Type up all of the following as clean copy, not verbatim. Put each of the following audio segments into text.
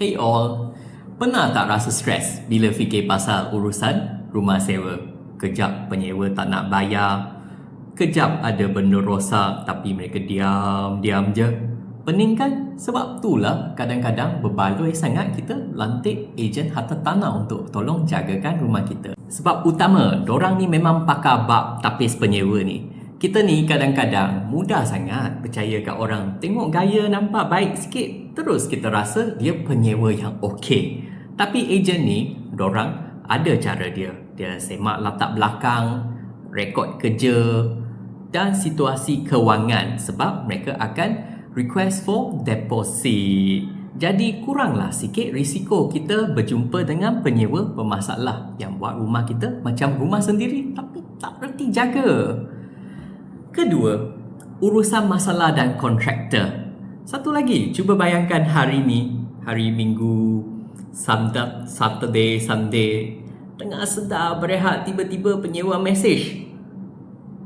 Hey all, pernah tak rasa stres bila fikir pasal urusan rumah sewa? Kejap penyewa tak nak bayar, kejap ada benda rosak tapi mereka diam je. Pening kan? Sebab itulah kadang-kadang berbaloi sangat kita lantik ejen harta tanah untuk tolong jagakan rumah kita. Sebab utama, dorang ni memang pakar bab tapis penyewa ni. Kita ni kadang-kadang mudah sangat percaya kat orang. Tengok gaya nampak baik sikit, terus kita rasa dia penyewa yang okey. Tapi ejen ni, dorang ada cara dia. Dia semak latar belakang, rekod kerja dan situasi kewangan sebab mereka akan request for deposit. Jadi kuranglah sikit risiko kita berjumpa dengan penyewa bermasalah yang buat rumah kita macam rumah sendiri tapi tak reti jaga. Kedua, urusan masalah dan kontraktor. Satu lagi, cuba bayangkan hari ni, hari Minggu, Saturday, Sunday, tengah sedar berehat, tiba-tiba penyewa mesej,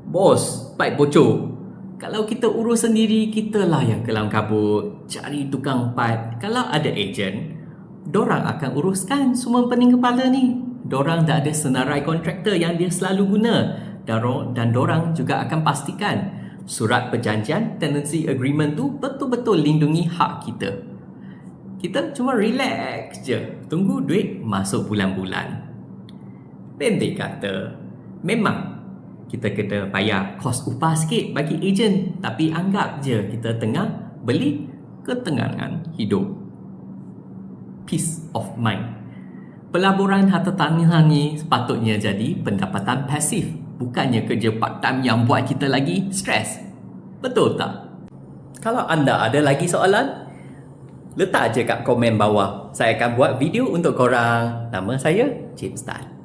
bos, paip bocor. Kalau kita urus sendiri, kitalah yang kelam kabut, cari tukang paip. Kalau ada ejen, dorang akan uruskan semua pening kepala ni. Dorang dah ada senarai kontraktor yang dia selalu guna. Dan dorang juga akan pastikan surat perjanjian tenancy agreement tu betul-betul lindungi hak kita. Kita cuma relax je, tunggu duit masuk bulan-bulan. Pendek kata, memang kita kena bayar kos upah sikit bagi ejen, tapi anggap je kita tengah beli ketenangan hidup. Peace of mind. Pelaburan harta tanah ni sepatutnya jadi pendapatan pasif, bukannya kerja part time yang buat kita lagi stres. Betul tak? Kalau anda ada lagi soalan, letak je kat komen bawah. Saya akan buat video untuk korang. Nama saya James Tan.